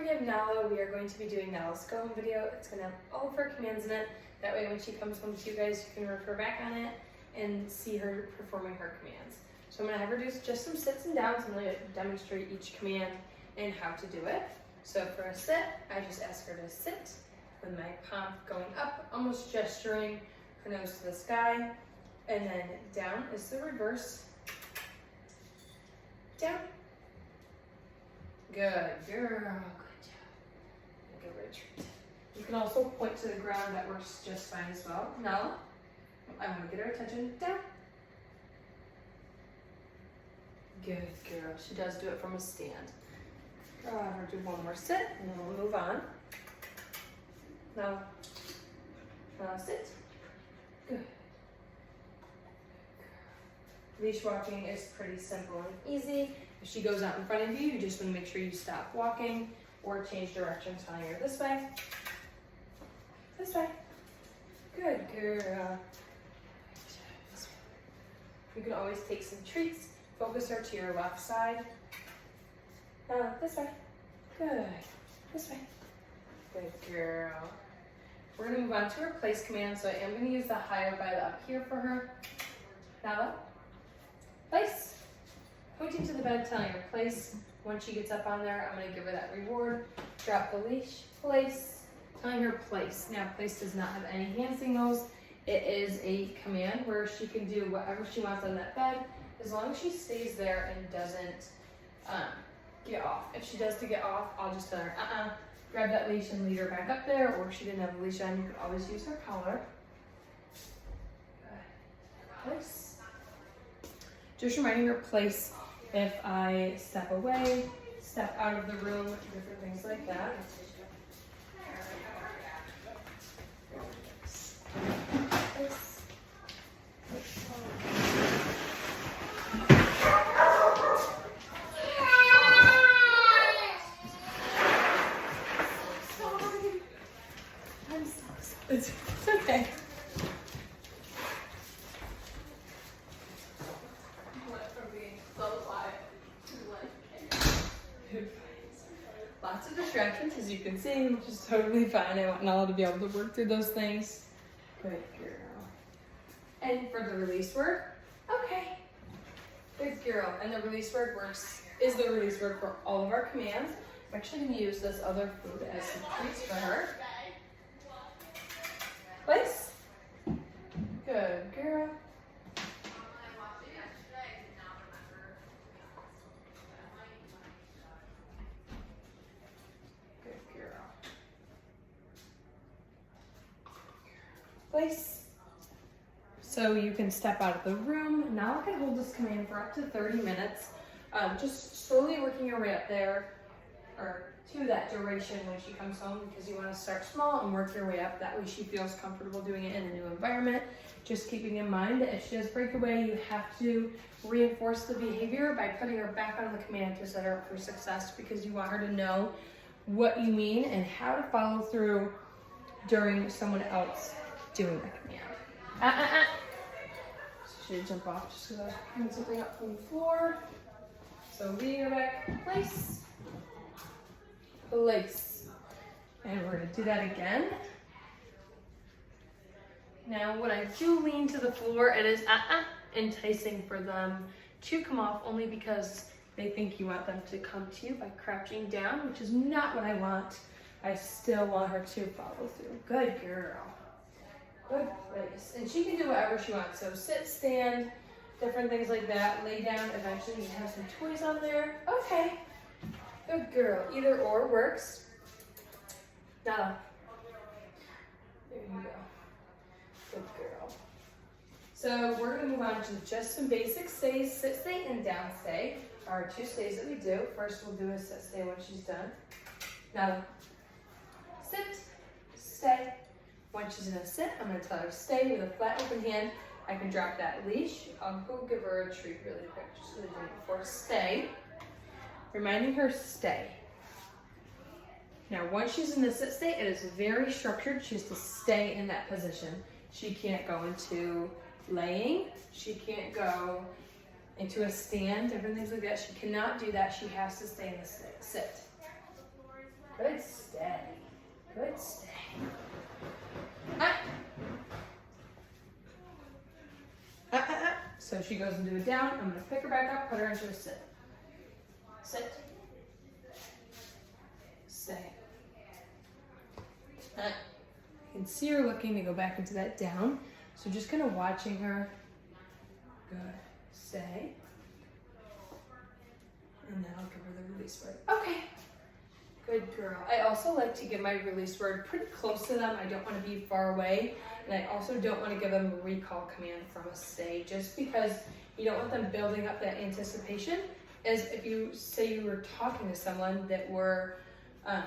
have Nala, we are going to be doing Nala's go home video. It's going to have all of her commands in it. That way when she comes home to you guys, you can refer back on it and see her performing her commands. So I'm going to have her do just some sits and downs. I'm going to demonstrate each command and how to do it. So for a sit, I just ask her to sit with my palm going up, almost gesturing her nose to the sky. And then down is the reverse. Down. Good girl, good job. Good retreat. You can also point to the ground, that works just fine as well. Now, I want to get her attention. Down. Good girl. She does do it from a stand. I'll have her do one more sit, and then we'll move on. Now sit. Good. Leash walking is pretty simple and easy. If she goes out in front of you, you just want to make sure you stop walking or change direction, telling her this way. This way. Good girl. You can always take some treats. Focus her to your left side. This way. Good. This way. Good girl. We're going to move on to her place command. So I am going to use the higher by the up here for her. Now, place. Pointing to the bed, telling her place. Once she gets up on there, I'm going to give her that reward. Drop the leash. Place. Telling her place. Now, place does not have any hand signals. It is a command where she can do whatever she wants on that bed, as long as she stays there and doesn't get off. If she does to get off, I'll just tell her, grab that leash and lead her back up there, or if she didn't have a leash on, you could always use her collar. Place. Just reminding her place if I step away, step out of the room, different things like that. It's okay. Lots of distractions, as you can see, which is totally fine. I want Nala to be able to work through those things. Good girl. And for the release word, okay. Good girl. And the release word is the release word for all of our commands. I'm actually going to use this other food as some treats for her. Place. Good girl. Good girl. Place. So you can step out of the room. Now I can hold this command for up to 30 minutes. Just slowly working your way up there, or to that duration when she comes home, because you want to start small and work your way up. That way she feels comfortable doing it in a new environment. Just keeping in mind that if she does break away, you have to reinforce the behavior by putting her back on the command to set her up for success, because you want her to know what you mean and how to follow through during someone else doing the command. So she jump off just because I was picking something up from the floor. So leading her back, place. Place. And we're going to do that again. Now, when I do lean to the floor, it is enticing for them to come off, only because they think you want them to come to you by crouching down, which is not what I want. I still want her to follow through. Good girl. Good place. And she can do whatever she wants. So sit, stand, different things like that. Lay down. Eventually you can have some toys on there. Okay. Good girl. Either or works. Nala. There you go. Good girl. So we're going to move on to just some basic stays. Sit, stay, and down stay are two stays that we do. First we'll do a sit, stay when she's done. Nala. Sit, stay. Once she's in a sit, I'm going to tell her stay with a flat open hand. I can drop that leash. I'll go give her a treat really quick, just so they do it before. Stay. Reminding her stay. Now, once she's in the sit state, it is very structured. She has to stay in that position. She can't go into laying. She can't go into a stand, different things like that. She cannot do that. She has to stay in the sit. Good. she goes into a down, I'm gonna pick her back up, put her into a sit. Sit. Stay. I can see her looking to go back into that down. So just kind of watching her. Good. Stay. And then I'll give her the release word. Okay. Good girl. I also like to give my release word pretty close to them. I don't want to be far away. And I also don't want to give them a recall command from a stay, just because you don't want them building up that anticipation. As if you say you were talking to someone that were a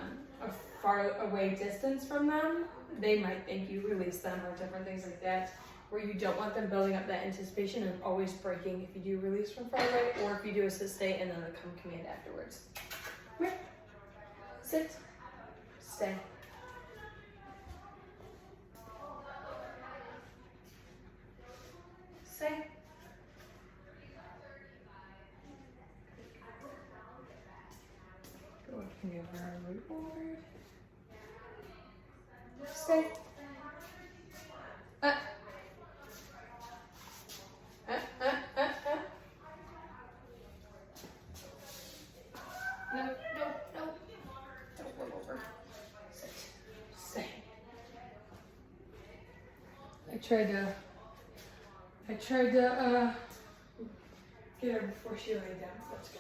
far away distance from them, they might think you release them or different things like that, where you don't want them building up that anticipation and always breaking if you do release from far away, or if you do a sit stay and then a come command afterwards. Come here. Sit. Stay. Stay. Go up and give her a reward. Stay. No, no, no. Don't roll over. Sit. Stay. I tried to get her before she laid down. Let's go.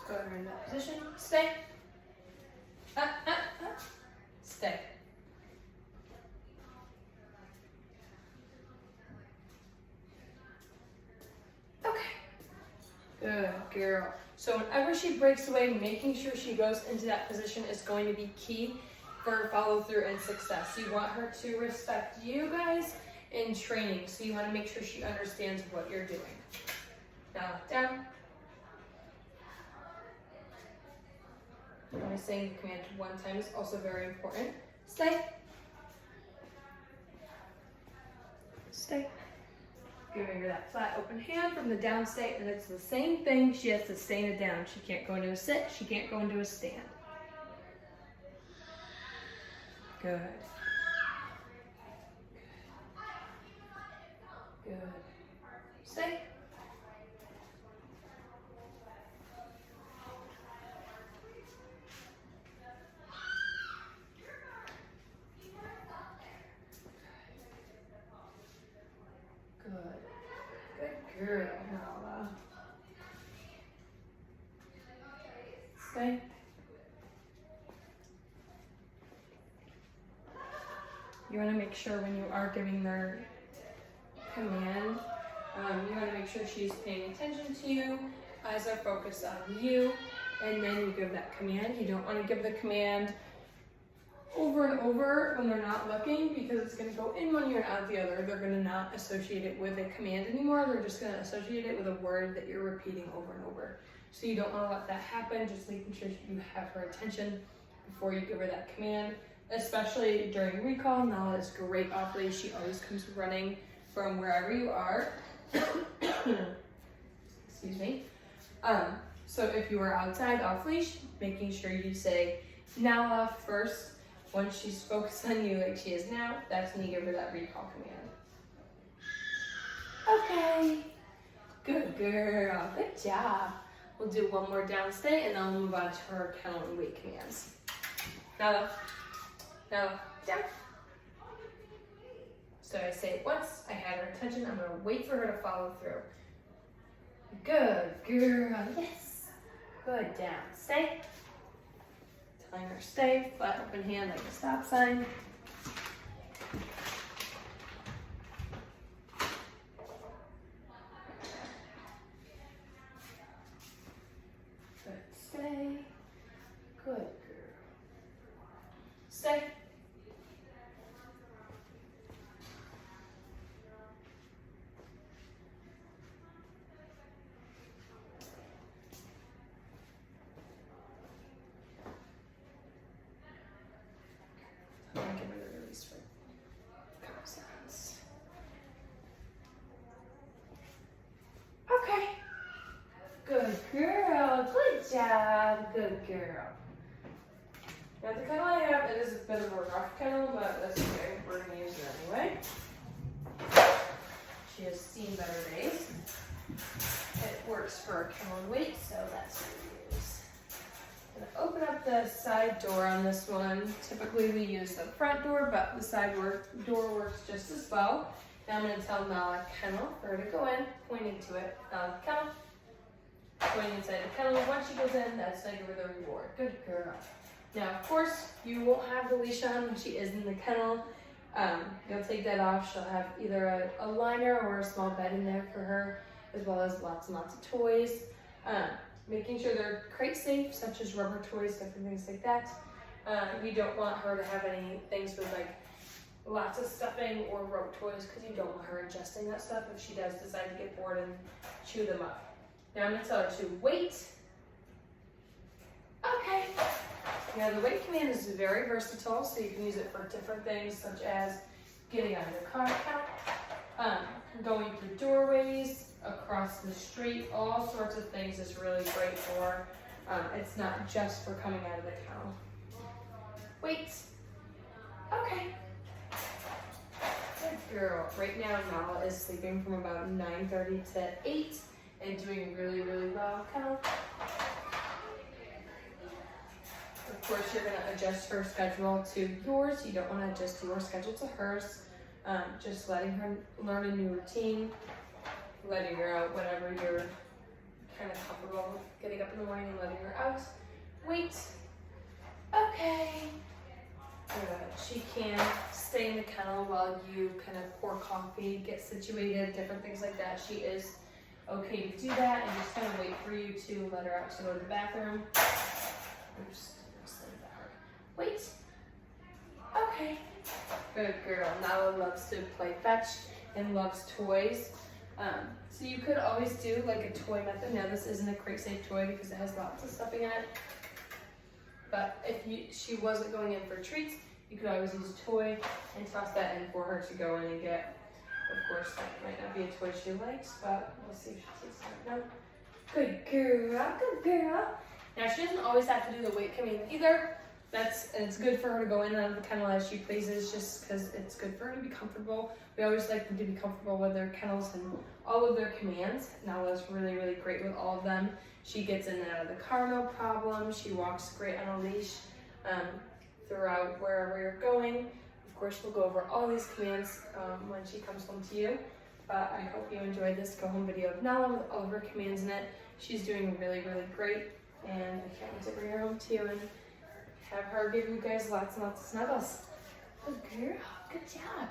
Put her in that position. Stay. Stay. Okay. Good girl. So whenever she breaks away, making sure she goes into that position is going to be key for follow through and success. You want her to respect you guys in training, so you want to make sure she understands what you're doing. Now, down. Only saying the command one time is also very important. Stay. Stay. Giving her that flat open hand from the down state, and it's the same thing. She has to stay in a down. She can't go into a sit. She can't go into a stand. Good. Good. Stay. Good girl, Nala. Stay. You want to make sure when you are giving their command, you want to make sure she's paying attention to you, eyes are focused on you, and then you give that command. You don't want to give the command over and over when they're not looking, because it's going to go in one ear and out the other. They're going to not associate it with a command anymore. They're just going to associate it with a word that you're repeating over and over. So you don't want to let that happen. Just making sure you have her attention before you give her that command, especially during recall. Nala is great off leash. She always comes running from wherever you are. Excuse me. So if you are outside off leash, making sure you say Nala first. Once she's focused on you like she is now, that's when you give her that recall command. Okay. Good girl. Good job. We'll do one more down stay and then we'll move on to her kennel and weight commands. Nala. Nala. Down. So I say it once. I have her attention. I'm going to wait for her to follow through. Good girl. Yes. Good. Down. Stay. Telling her stay, flat open hand like a stop sign. Good, stay. Good girl. Stay. Okay. Good girl. Good job. Good girl. Now the kennel I have, it is a bit of a rough kennel, but that's okay. We're going to use it anyway. She has seen better days. It works for our kennel and weight, so that's what we use. I'm gonna open up the side door on this one. Typically we use the front door, but the side door works just as well. Now I'm gonna tell Nala kennel for her to go in, pointing to it. Nala kennel, going inside the kennel. Once she goes in, that's how I give her the reward. Good girl. Now, of course, you won't have the leash on when she is in the kennel. You'll take that off. She'll have either a liner or a small bed in there for her, as well as lots and lots of toys. Making sure they're crate safe, such as rubber toys, different things like that. You don't want her to have any things with like lots of stuffing or rope toys, because you don't want her ingesting that stuff if she does decide to get bored and chew them up. Now I'm going to tell her to wait. Okay. Now the wait command is very versatile, so you can use it for different things, such as getting out of your car, going through doorways, across the street, all sorts of things is really great for. It's not just for coming out of the kennel. Wait. Okay. Good girl. Right now, Nala is sleeping from about 9:30 to 8 and doing really, really well. Kennel. Of course, you're going to adjust her schedule to yours. You don't want to adjust your schedule to hers. Just letting her learn a new routine, letting her out whenever you're kind of comfortable with getting up in the morning and letting her out. Wait. Okay. Good. She can stay in the kennel while you kind of pour coffee, get situated, different things like that. She is okay to do that, and just kind of wait for you to let her out to go to the bathroom. Oops. Wait. Okay. Good girl. Nala loves to play fetch and loves toys. So you could always do like a toy method. Now this isn't a crate safe toy because it has lots of stuffing in it. But if she wasn't going in for treats, you could always use a toy and toss that in for her to go in and get. Of course, that might not be a toy she likes, but we'll see if she takes it. No. Good girl. Good girl. Now she doesn't always have to do the weight command either. It's good for her to go in and out of the kennel as she pleases, just because it's good for her to be comfortable. We always like them to be comfortable with their kennels and all of their commands. Nala's really, really great with all of them. She gets in and out of the car, no problem. She walks great on a leash throughout wherever you're going. Of course, we'll go over all these commands when she comes home to you. But I hope you enjoyed this go-home video of Nala with all of her commands in it. She's doing really, really great, and I can't wait to bring her home to you and have her give you guys lots and lots of snuggles. Good girl. Good job.